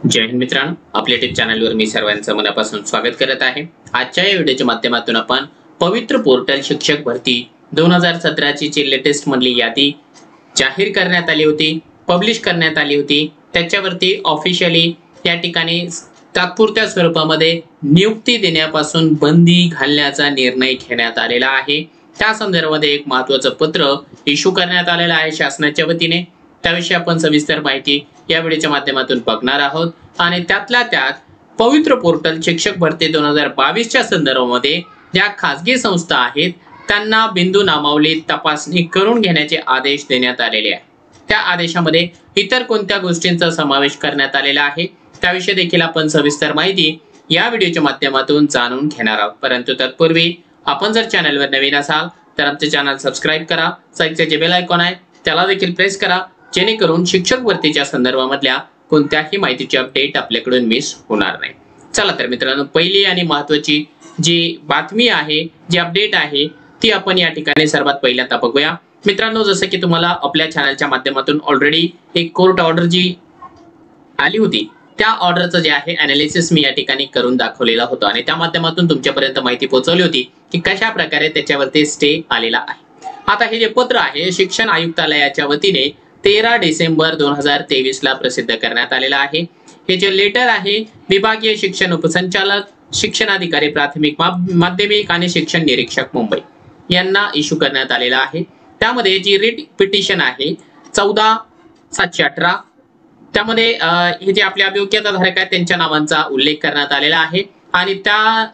जय हिंद मित्रांनो, आपल्या यूट्यूब चॅनलवर मी सर्वांचं मनापासून स्वागत करत आहे। आजच्या या व्हिडिओच्या माध्यमातून आपण पवित्र पोर्टल शिक्षक भरती 2017 ची लेटेस्ट मधली यादी जाहीर करण्यात आली होती, पब्लिश करण्यात आली होती। त्याच्यावरती ऑफिशियली या ठिकाणी तात्पुरत्या स्वरूपामध्ये नियुक्ती देण्यापासून बंदी घालण्याचा निर्णय घेण्यात आलेला आहे। त्या संदर्भामध्ये एक महत्त्वाचं पत्र इश्यू करण्यात आलेलं आहे शासनाच्या वतीने। त्याविषयी आपण सविस्तर माहिती या व्हिडिओच्या माध्यमातून बघणार आहोत आणि त्यातल्या त्यात पवित्र पोर्टल शिक्षक भरती 2022 च्या संदर्भामध्ये ज्या खासगी संस्था आहेत त्यांना बिंदू नामावली तपासणी करून घेण्याचे आदेश देण्यात आलेले आहेत। त्या आदेशामध्ये इतर कोणत्या गोष्टींचा समावेश करण्यात आलेला आहे त्याविषयी देखील आपण सविस्तर माहिती या व्हिडिओच्या माध्यमातून जाणून घेणार आहोत। परंतु तत्पूर्वी आपण जर चॅनलवर नवीन असाल तर आमचे चॅनल सबस्क्राइब करा, साईडचे जे बेल आयकॉन आहे त्याला देखील प्रेस करा, जेणेकरून शिक्षक भरतीच्या संदर्भामधल्या कोणत्याही माहितीची अपडेट आपल्याकडून मिस होणार नाही। चला तर मित्रांनो, पहिली आणि महत्त्वाची जी बातमी आहे, जी अपडेट आहे ती आपण या ठिकाणी सर्वात पहिल्यांदा बघूया। मित्रांनो, जसं की तुम्हाला आपल्या चॅनलच्या माध्यमातून ऑलरेडी एक कोर्ट ऑर्डर जी आली होती त्या ऑर्डरचं जे आहे एनालिसिस मी या ठिकाणी करून दाखवलेला होता आणि त्या माध्यमातून तुमच्यापर्यंत माहिती पोहोचवली होती की कशा प्रकारे त्याच्यावरती स्टे आलेला आहे। आता हे जे पत्र आहे शिक्षण आयुक्तालयाच्या वतीने 13 डिसेंबर 2023 ला प्रसिद्ध करण्यात आलेला आहे। हे जे लेटर आहे विभागीय शिक्षण उपसंचालक, शिक्षणाधिकारी प्राथमिक माध्यमिक आणि शिक्षण निरीक्षक मुंबई यांना इश्यू करण्यात आलेला आहे। त्यामध्ये जी रिट पिटिशन आहे 14/718 त्यामध्ये हे जे आपले अभियोग्यताधारक आहेत त्यांच्या नावांचा उल्लेख करण्यात आलेला आहे आणि त्या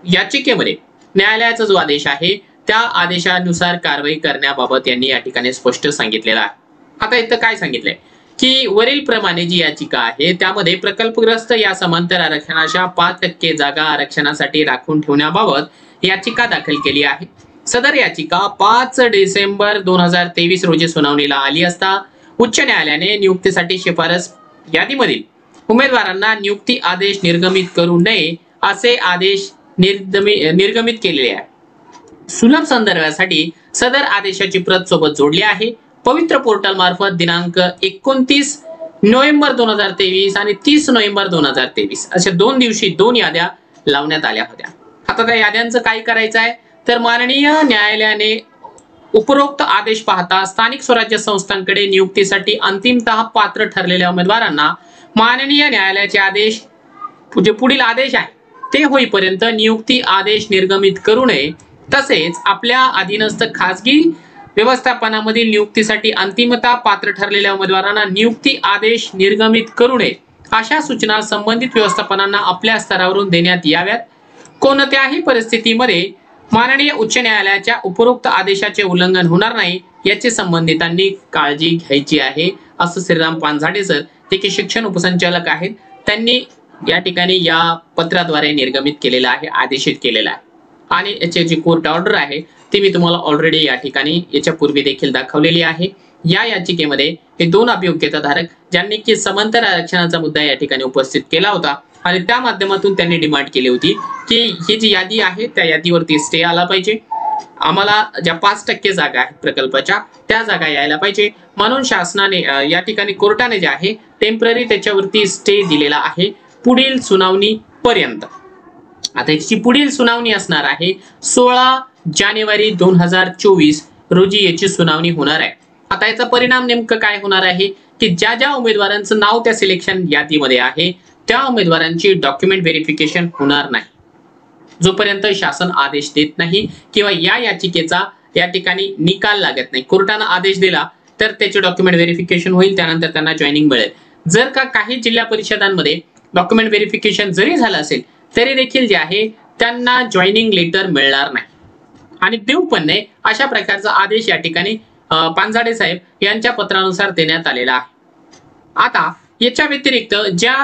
याचिकेमध्ये न्यायालयाचा जो आदेश आहे त्या आदेशानुसार कारवाई करण्याबाबत यांनी या ठिकाणी स्पष्ट सांगितलेलं आहे। आता इथं काय सांगितलंय की वरील प्रमाणे जी याचिका आहे त्यामध्ये प्रकल्पग्रस्त या समांतर आरक्षणाच्या 5% जागा आरक्षणासाठी राखून ठेवण्याबाबत याचिका दाखल केली आहे। सदर याचिका 5 डिसेंबर 2023 रोजी सुनावणीला आली असता उच्च न्यायालयाने नियुक्तीसाठी शिफारस यादीमधील उमेदवारांना नियुक्ती आदेश निर्गमित करू नये असे आदेश निर्गमित केलेले आहे। सुलभ संदर्भासाठी सदर आदेशाची प्रत सोबत जोडली आहे। पवित्र पोर्टल मार्फत दिनांक 29 नोव्हेंबर 2023 आणि 30 नोव्हेंबर 2023 अशा 2 दिवशी 2 याद्या लावण्यात आल्या होत्या। आता त्या याद्यांचं काय करायचं आहे तर माननीय न्यायालयाने उपरोक्त आदेश पाहता स्थानिक स्वराज्य संस्थांकडे नियुक्तीसाठी अंतिमतः पात्र ठरलेल्या उमेदवारांना माननीय न्यायालयाचे आदेश जे पुढील आदेश आहे ते होईपर्यंत नियुक्ती आदेश निर्गमित करू नये, तसेच आपल्या अधीनस्थ खासगी व्यवस्थापनामधील नियुक्तीसाठी अंतिमतः पात्र ठरलेल्या उमेदवारांना नियुक्ती आदेश निर्गमित करू नये अशा सूचना संबंधित व्यवस्थापनांना आपल्या स्तरावरून देण्यात याव्यात। कोणत्याही परिस्थितीमध्ये माननीय उच्च न्यायालयाच्या उपरोक्त आदेशाचे उल्लंघन होणार नाही याची संबंधितांनी काळजी घ्यायची आहे, असं श्रीराम पानझाडे सर जे की शिक्षण उपसंचालक आहेत त्यांनी या ठिकाणी या पत्राद्वारे निर्गमित केलेलं आहे, आदेशित केलेलं आहे। आणि याचे जी कोर्ट ऑर्डर आहे ती मी तुम्हाला ऑलरेडी या ठिकाणी याच्या पूर्वी देखील दाखवलेली आहे। या याचिकेमध्ये हे 2 अभियोग्यताधारक ज्यांनी की समांतर आरक्षणाचा मुद्दा या ठिकाणी उपस्थित केला होता आणि त्या माध्यमातून त्यांनी डिमांड केली होती की ही जी यादी आहे त्या यादीवरती स्टे आला पाहिजे, आम्हाला ज्या 5% जागा आहेत प्रकल्पाच्या त्या जागा यायला पाहिजे, म्हणून शासनाने या ठिकाणी कोर्टाने जे आहे टेम्पररी त्याच्यावरती स्टे दिलेला आहे पुढील सुनावणी पर्यंत। आता याची पुढील सुनावणी असणार आहे 16 जानेवारी 2024 रोजी याची सुनावणी होणार आहे। आता याचा परिणाम नेमकं काय होणार आहे की ज्या ज्या उमेदवारांचं नाव त्या सिलेक्शन यादीमध्ये आहे त्या उमेदवारांची डॉक्युमेंट व्हेरिफिकेशन होणार नाही जोपर्यंत शासन आदेश देत नाही किंवा या याचिकेचा या ठिकाणी निकाल लागत नाही। कोर्टाने आदेश दिला तर त्याचे डॉक्युमेंट व्हेरिफिकेशन होईल, त्यानंतर त्यांना जॉईनिंग मिळेल। जर का काही जिल्हा परिषदांमध्ये डॉक्युमेंट व्हेरिफिकेशन जरी झालं असेल तरी देखील जे आहे त्यांना जॉईनिंग लेटर मिळणार नाही आणि देऊ पण नाही अशा प्रकारचा आदेश या ठिकाणी पानझाडे साहेब यांच्या पत्रानुसार देण्यात आलेला आहे। आता याच्या व्यतिरिक्त ज्या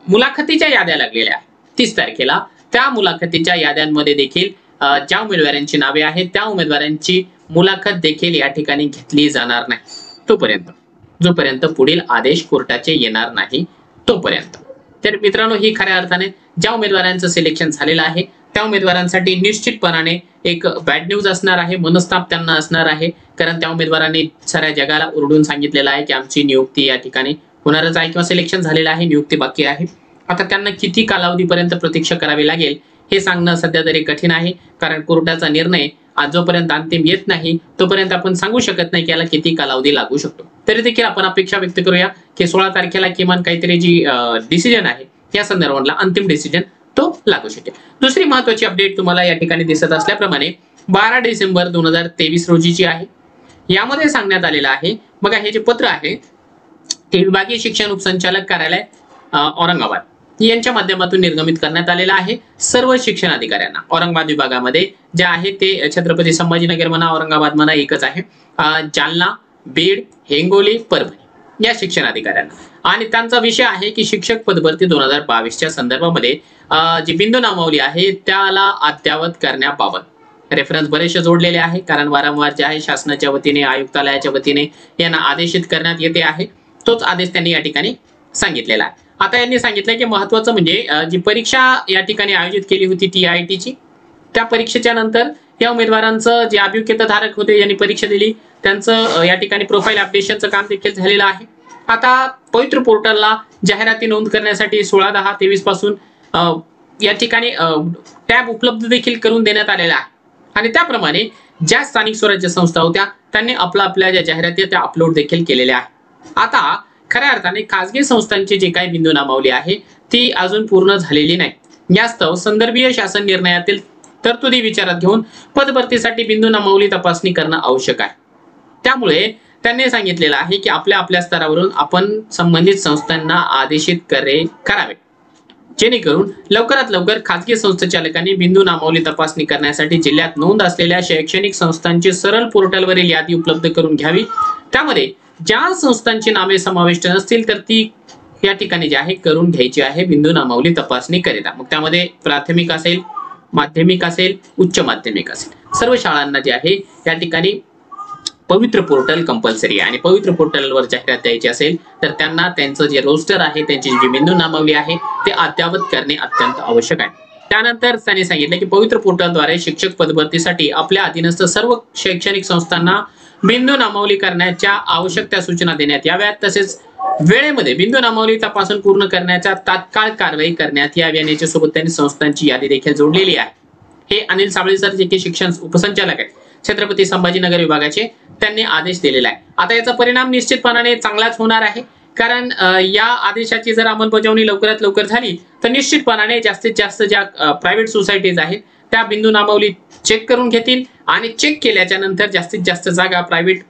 मुलाखतीच्या याद्या लागलेल्या 30 तारखेला त्या मुलाखतीच्या याद्यांमध्ये देखील ज्या उमेदवारांची नावे आहेत त्या उमेदवारांची मुलाखत देखील या ठिकाणी घेतली जाणार नाही जोपर्यंत पुढील आदेश कोर्टाचे येणार नाही तोपर्यंत। तर मित्रांनो, ही खऱ्या अर्थाने ज्या उमेदवारांचं सिलेक्शन झालेलं आहे त्या उमेदवारांसाठी निश्चितपणाने एक बॅड न्यूज असणार आहे, मनस्ताप त्यांना असणार आहे, कारण त्या उमेदवारांनी साऱ्या जगाला ओरडून सांगितलेलं आहे की आमची नियुक्ती या ठिकाणी होणारच आहे किंवा सिलेक्शन झालेलं आहे, नियुक्ती बाकी आहे. आता त्यांना किती कालावधीपर्यंत प्रतीक्षा करावी लागेल हे सांगणं सध्या तरी कठीण आहे, कारण कोर्टाचा निर्णय आज जोपर्यंत अंतिम येत नाही तोपर्यंत आपण सांगू शकत नाही की याला किती कालावधी लागू शकतो. तरी देखील आपण अपेक्षा व्यक्त करूया की 16 तारखेला किमान काहीतरी जी डिसिजन आहे या संदर्भातला अंतिम डिसिजन तो लागू शकेल. दुसरी महत्त्वाची अपडेट तुम्हाला या ठिकाणी दिसत असल्याप्रमाणे 12 डिसेंबर 2023 रोजीची आहे. यामध्ये सांगण्यात आलेलं आहे, बघा हे जे पत्र आहे ते विभागीय शिक्षण उपसंचालक कार्यालय औरंगाबाद यांच्या माध्यमातून निर्गमित करण्यात आलेला आहे. सर्व शिक्षण अधिकाऱ्यांना औरंगाबाद विभागामध्ये जे आहे ते छत्रपती संभाजीनगर म्हणा, औरंगाबाद म्हणा एकच आहे, जालना, बीड, हिंगोली, परभणी या शिक्षण अधिकाऱ्यांना. आणि त्यांचा विषय आहे की शिक्षक पदभरती 2022च्या संदर्भामध्ये जी बिंदू नामावली आहे त्याला अद्ययावत करण्याबाबत रेफरन्स बरेचसे जोडलेले आहे, कारण वारंवार जे आहे शासनाच्या वतीने, आयुक्तालयाच्या वतीने यांना आदेशित करण्यात येते आहे. तोच आदेश त्यांनी या ठिकाणी सांगितलेला आहे. आता यांनी सांगितलं की महत्त्वाचं म्हणजे जी परीक्षा या ठिकाणी आयोजित केली होती TITची, त्या परीक्षेच्या नंतर या उमेदवारांचं जे अभियोग्यताधारक होते यांनी परीक्षा दिली त्यांचं या ठिकाणी प्रोफाईल अपडेशनचं काम देखील झालेलं आहे. आता पवित्र पोर्टलला जाहिराती नोंद करण्यासाठी 16/10/23 पासून या ठिकाणी टॅब उपलब्ध देखील करून देण्यात आलेला आहे. आणि त्याप्रमाणे ज्या स्थानिक स्वराज्य संस्था होत्या त्यांनी आपल्या ज्या जाहिराती त्या अपलोड देखील केलेल्या आहेत. आता खऱ्या अर्थाने खासगी संस्थांची जे काही बिंदू नामावली आहे ती अजून पूर्ण झालेली नाही. यास्तव संदर्भीय शासन निर्णयातील तरतुदी विचारात घेऊन पदभरतीसाठी बिंदू नामावली तपासणी करणं आवश्यक आहे. त्यामुळे त्यांनी सांगितलेलं आहे की आपल्या स्तरावरून आपण संबंधित संस्थांना आदेशित करावे, जेणेकरून लवकरात लवकर खासगी संस्थाचालकांनी बिंदू नामावली तपासणी करण्यासाठी जिल्ह्यात नोंद असलेल्या शैक्षणिक संस्थांची सरळ पोर्टलवरील यादी उपलब्ध करून घ्यावी. त्यामध्ये ज्या संस्थांची नावे समाविष्ट नसतील तर ती या ठिकाणी जे आहे करून घ्यायची आहे बिंदू नामावली तपासणी करिता. मग त्यामध्ये प्राथमिक असेल, माध्यमिक असेल, उच्च माध्यमिक असेल, सर्व शाळांना जे आहे या ठिकाणी पवित्र पोर्टल कंपल्सरी आहे. आणि पवित्र पोर्टलवर जाहिरात द्यायची असेल तर त्यांना त्यांचं जे रोस्टर आहे, त्यांची जी बिंदू नामावली आहे ते अद्ययावत करणे अत्यंत आवश्यक आहे. त्यानंतर त्यांनी सांगितलं की पवित्र पोर्टलद्वारे शिक्षक पदभरतीसाठी आपल्या अधीनस्थ सर्व शैक्षणिक संस्थांना बिंदू नामावली करण्याच्या आवश्यक त्या सूचना देण्यात याव्यात. तसेच वेळेमध्ये बिंदू नामावली तपासून पूर्ण करण्याच्या तात्काळ कारवाई करण्यात यावी. याच्या सोबत त्यांनी संस्थांची यादी देखील जोडलेली आहे. हे अनिल साबळे सर जे की शिक्षण उपसंचालक आहेत छत्रपती संभाजीनगर विभागाचे, त्यांनी आदेश दिलेला आहे. आता याचा परिणाम निश्चितपणाने चांगलाच होणार आहे, कारण या आदेशाची जर अंमलबजावणी लवकरात लवकर झाली तर निश्चितपणाने जास्तीत जास्त ज्या प्रायव्हेट सोसायटीज आहेत त्या बिंदू नामावली चेक करून घेतील आणि चेक केल्याच्या नंतर जास्तीत जास्त जागा प्रायव्हेट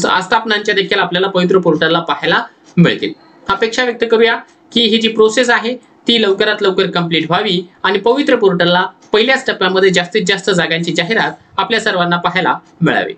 आस्थापनांच्या देखील आपल्याला पवित्र पोर्टलला पाहायला मिळतील. अपेक्षा व्यक्त करूया की ही जी प्रोसेस आहे ती लवकरात लवकर कंप्लीट व्हावी आणि पवित्र पोर्टलला पहिल्याच टप्प्यामध्ये जास्तीत जास्त जागांची जाहिरात आपल्या सर्वांना पाहायला मिळावी.